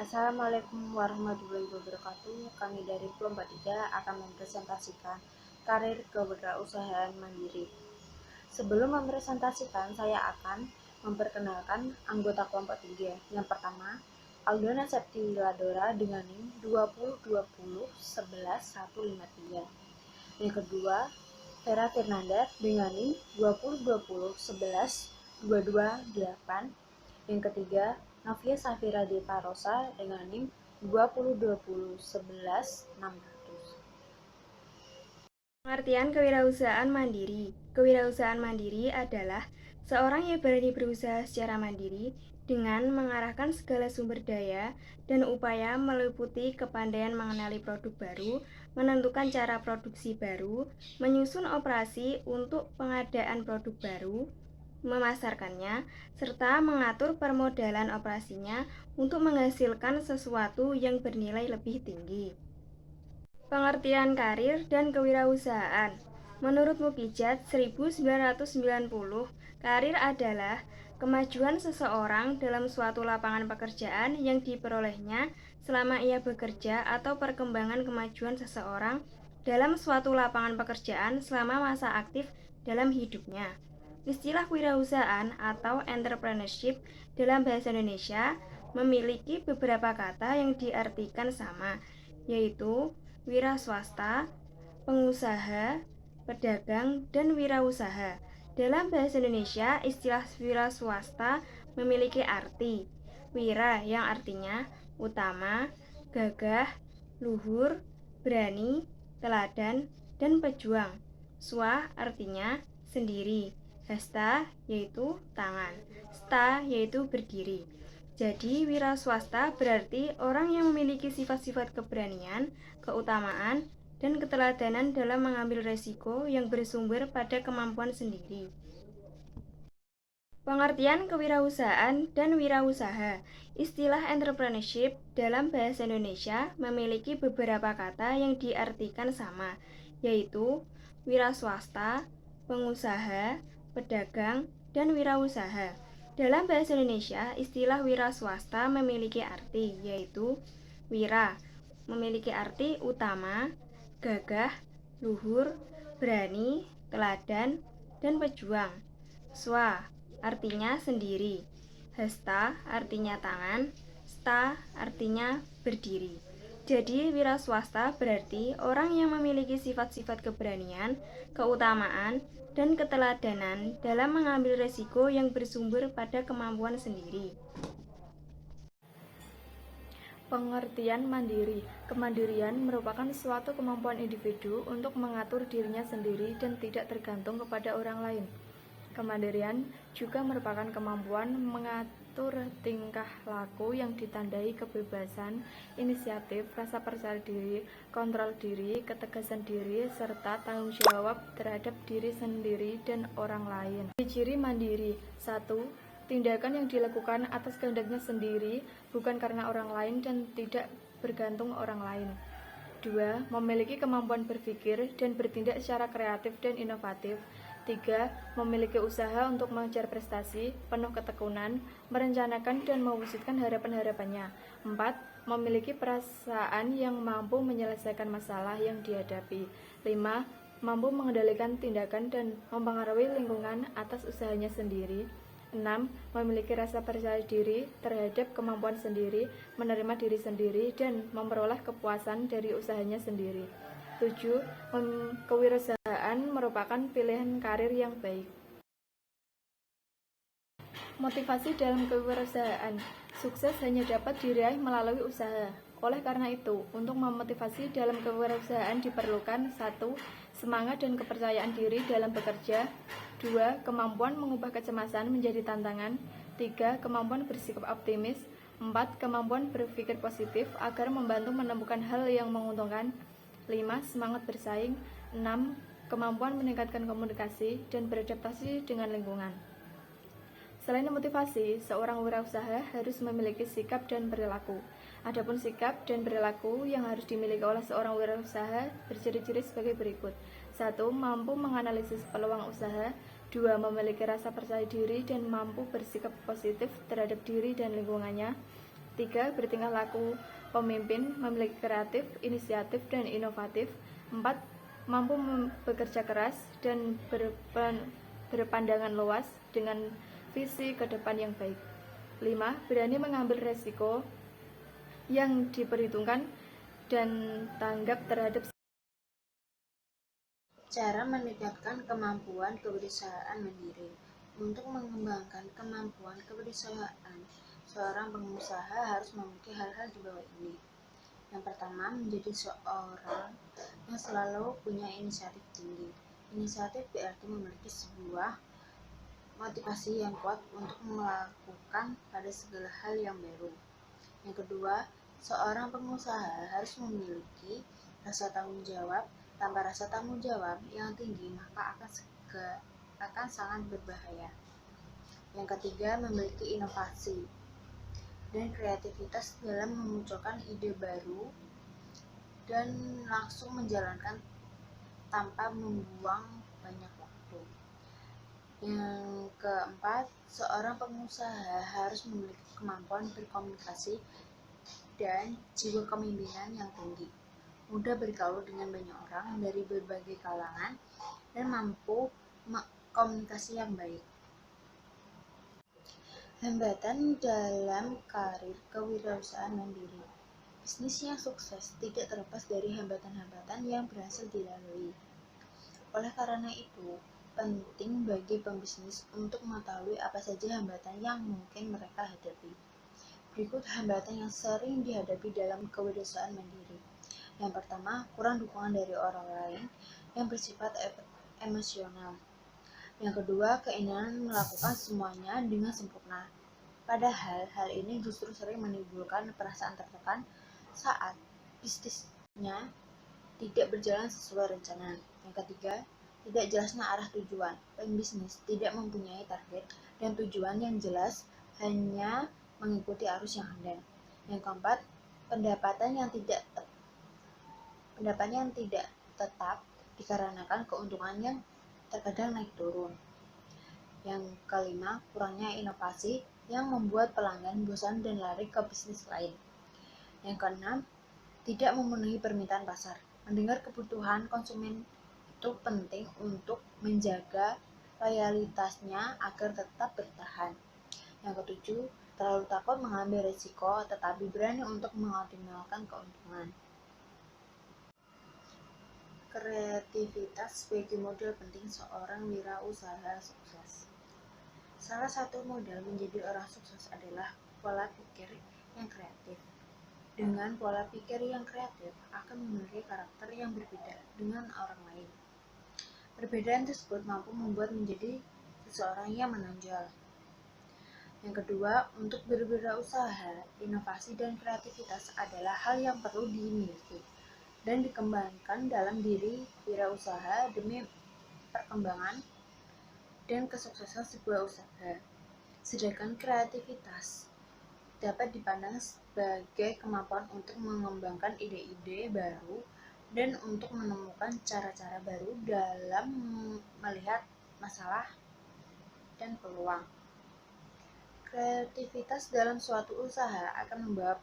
Assalamualaikum warahmatullahi wabarakatuh. Kami dari kelompok 3 akan mempresentasikan karir kewirausahaan mandiri. Sebelum mempresentasikan, saya akan memperkenalkan anggota kelompok 3. Yang pertama, Aldona Septiladora dengan NIM 2020111153. Yang kedua, Vera Fernanda dengan NIM 2020112228. Yang ketiga, Novia Safira Deta Rosa dengan NIM 2020111600. Pengertian kewirausahaan mandiri. Kewirausahaan mandiri adalah seorang yang berani berusaha secara mandiri dengan mengarahkan segala sumber daya dan upaya meliputi kepandaian mengenali produk baru, menentukan cara produksi baru, menyusun operasi untuk pengadaan produk baru, memasarkannya, serta mengatur permodalan operasinya untuk menghasilkan sesuatu yang bernilai lebih tinggi. Pengertian karir dan kewirausahaan. Menurut Mukijat 1990, karir adalah kemajuan seseorang dalam suatu lapangan pekerjaan yang diperolehnya selama ia bekerja atau perkembangan kemajuan seseorang dalam suatu lapangan pekerjaan selama masa aktif dalam hidupnya. Istilah kewirausahaan atau entrepreneurship dalam bahasa Indonesia memiliki beberapa kata yang diartikan sama, yaitu wira swasta, pengusaha, pedagang, dan wirausaha. Dalam bahasa Indonesia, istilah wira swasta memiliki arti wira yang artinya utama, gagah, luhur, berani, teladan, dan pejuang. Swa artinya sendiri, hasta yaitu tangan, sta yaitu berdiri. Jadi, wira swasta berarti orang yang memiliki sifat-sifat keberanian, keutamaan, dan keteladanan dalam mengambil resiko yang bersumber pada kemampuan sendiri. Pengertian kewirausahaan dan wirausaha. Istilah entrepreneurship dalam bahasa Indonesia memiliki beberapa kata yang diartikan sama, yaitu wira swasta, pengusaha, pedagang, dan wirausaha. Dalam bahasa Indonesia, istilah wira swasta memiliki arti, yaitu wira memiliki arti utama, gagah, luhur, berani, teladan, dan pejuang. Swa artinya sendiri, hasta artinya tangan, sta artinya berdiri. Jadi wira swasta berarti orang yang memiliki sifat-sifat keberanian, keutamaan, dan keteladanan dalam mengambil resiko yang bersumber pada kemampuan sendiri. Pengertian mandiri. Kemandirian merupakan suatu kemampuan individu untuk mengatur dirinya sendiri dan tidak tergantung kepada orang lain. Kemandirian juga merupakan kemampuan mengatur tingkah laku yang ditandai kebebasan, inisiatif, rasa percaya diri, kontrol diri, ketegasan diri, serta tanggung jawab terhadap diri sendiri dan orang lain. Ciri mandiri. 1. Tindakan yang dilakukan atas kehendaknya sendiri, bukan karena orang lain dan tidak bergantung orang lain. 2. Memiliki kemampuan berpikir dan bertindak secara kreatif dan inovatif. 3. Memiliki usaha untuk mengejar prestasi, penuh ketekunan, merencanakan dan mewujudkan harapan-harapannya. 4. Memiliki perasaan yang mampu menyelesaikan masalah yang dihadapi. 5. Mampu mengendalikan tindakan dan mempengaruhi lingkungan atas usahanya sendiri. 6. Memiliki rasa percaya diri terhadap kemampuan sendiri, menerima diri sendiri, dan memperoleh kepuasan dari usahanya sendiri. 7. Kewirausahaan merupakan pilihan karir yang baik. Motivasi dalam kewirausahaan. Sukses hanya dapat diraih melalui usaha. Oleh karena itu, untuk memotivasi dalam kewirausahaan diperlukan 1. Semangat dan kepercayaan diri dalam bekerja. 2. Kemampuan mengubah kecemasan menjadi tantangan. 3. Kemampuan bersikap optimis. 4. Kemampuan berpikir positif agar membantu menemukan hal yang menguntungkan. 5. Semangat bersaing. 6. Kemampuan meningkatkan komunikasi dan beradaptasi dengan lingkungan. Selain motivasi, seorang wirausaha harus memiliki sikap dan perilaku. Adapun sikap dan perilaku yang harus dimiliki oleh seorang wirausaha berciri-ciri sebagai berikut. 1. Mampu menganalisis peluang usaha. 2. Memiliki rasa percaya diri dan mampu bersikap positif terhadap diri dan lingkungannya. 3. Bertingkah laku pemimpin, memiliki kreatif, inisiatif, dan inovatif. 4. Mampu bekerja keras dan berpandangan luas dengan visi ke depan yang baik. 5. Berani mengambil resiko yang diperhitungkan dan tanggap terhadap. Cara meningkatkan kemampuan kewirausahaan mandiri. Untuk mengembangkan kemampuan kewirausahaan, seorang pengusaha harus memiliki hal-hal di bawah ini. Yang pertama, menjadi seorang yang selalu punya inisiatif tinggi. Inisiatif berarti memiliki sebuah motivasi yang kuat untuk melakukan pada segala hal yang baru. Yang kedua, seorang pengusaha harus memiliki rasa tanggung jawab. Tanpa rasa tanggung jawab yang tinggi, maka akan sangat berbahaya. Yang ketiga, memiliki inovasi dan kreativitas dalam memunculkan ide baru dan langsung menjalankan tanpa membuang banyak waktu. Yang keempat, seorang pengusaha harus memiliki kemampuan berkomunikasi dan jiwa kepemimpinan yang tinggi, mudah bergaul dengan banyak orang dari berbagai kalangan, dan mampu komunikasi yang baik. Hambatan dalam karir kewirausahaan mandiri. Bisnis yang sukses tidak terlepas dari hambatan-hambatan yang berhasil dilalui. Oleh karena itu, penting bagi pembisnis untuk mengetahui apa saja hambatan yang mungkin mereka hadapi. Berikut hambatan yang sering dihadapi dalam kewirausahaan mandiri. Yang pertama, kurang dukungan dari orang lain yang bersifat emosional. Yang kedua, keinginan melakukan semuanya dengan sempurna. Padahal hal ini justru sering menimbulkan perasaan tertekan saat bisnisnya tidak berjalan sesuai rencana. Yang ketiga, tidak jelasnya arah tujuan. Pembisnis tidak mempunyai target dan tujuan yang jelas, hanya mengikuti arus yang ada. Yang keempat, pendapatan yang tidak tetap dikarenakan keuntungan yang terkadang naik turun. Yang kelima, kurangnya inovasi yang membuat pelanggan bosan dan lari ke bisnis lain. Yang keenam, tidak memenuhi permintaan pasar. Mendengar kebutuhan konsumen itu penting untuk menjaga loyalitasnya agar tetap bertahan. Yang ketujuh, terlalu takut mengambil risiko tetapi berani untuk mengoptimalkan keuntungan. Kreativitas sebagai modal penting seorang wirausaha sukses. Salah satu modal menjadi orang sukses adalah pola pikir yang kreatif. Dengan pola pikir yang kreatif akan memiliki karakter yang berbeda dengan orang lain. Perbedaan tersebut mampu membuat menjadi seseorang yang menonjol. Yang kedua, untuk berwirausaha, inovasi dan kreativitas adalah hal yang perlu dimiliki dan dikembangkan dalam diri wirausaha demi perkembangan dan kesuksesan sebuah usaha. Sedangkan kreativitas dapat dipandang sebagai kemampuan untuk mengembangkan ide-ide baru dan untuk menemukan cara-cara baru dalam melihat masalah dan peluang. Kreativitas dalam suatu usaha akan membawa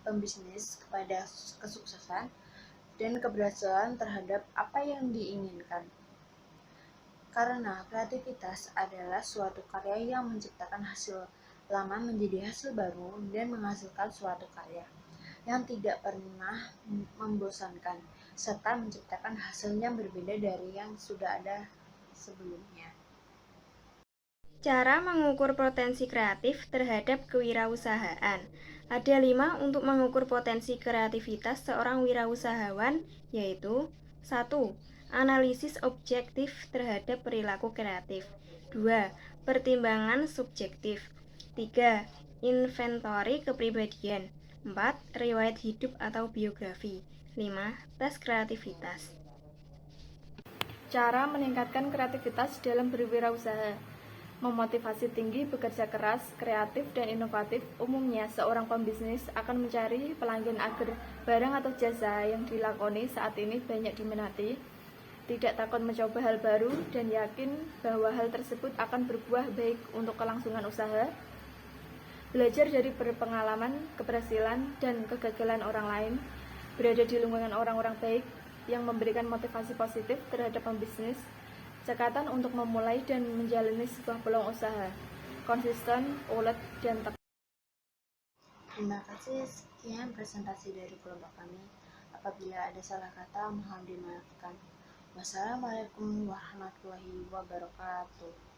pembisnis kepada kesuksesan dan keberhasilan terhadap apa yang diinginkan. Karena kreativitas adalah suatu karya yang menciptakan hasil lama menjadi hasil baru dan menghasilkan suatu karya yang tidak pernah membosankan, serta menciptakan hasil yang berbeda dari yang sudah ada sebelumnya. Cara mengukur potensi kreatif terhadap kewirausahaan. Ada 5 untuk mengukur potensi kreativitas seorang wirausahawan, yaitu 1. Analisis objektif terhadap perilaku kreatif. 2. Pertimbangan subjektif. 3. Inventory kepribadian. 4. Riwayat hidup atau biografi. 5. Tes kreativitas. Cara meningkatkan kreativitas dalam berwirausaha. Memotivasi tinggi, bekerja keras, kreatif, dan inovatif. Umumnya, seorang pembisnis akan mencari pelanggan agar barang atau jasa yang dilakoni saat ini banyak diminati, tidak takut mencoba hal baru, dan yakin bahwa hal tersebut akan berbuah baik untuk kelangsungan usaha. belajar dari berpengalaman, keberhasilan, dan kegagalan orang lain, berada di lingkungan orang-orang baik yang memberikan motivasi positif terhadap pembisnis, cekatan untuk memulai dan menjalani sebuah peluang usaha, konsisten, ulet, dan tepat. Terima kasih, sekian presentasi dari kelompok kami. Apabila ada salah kata, mohon dimaafkan. Wassalamualaikum warahmatullahi wabarakatuh.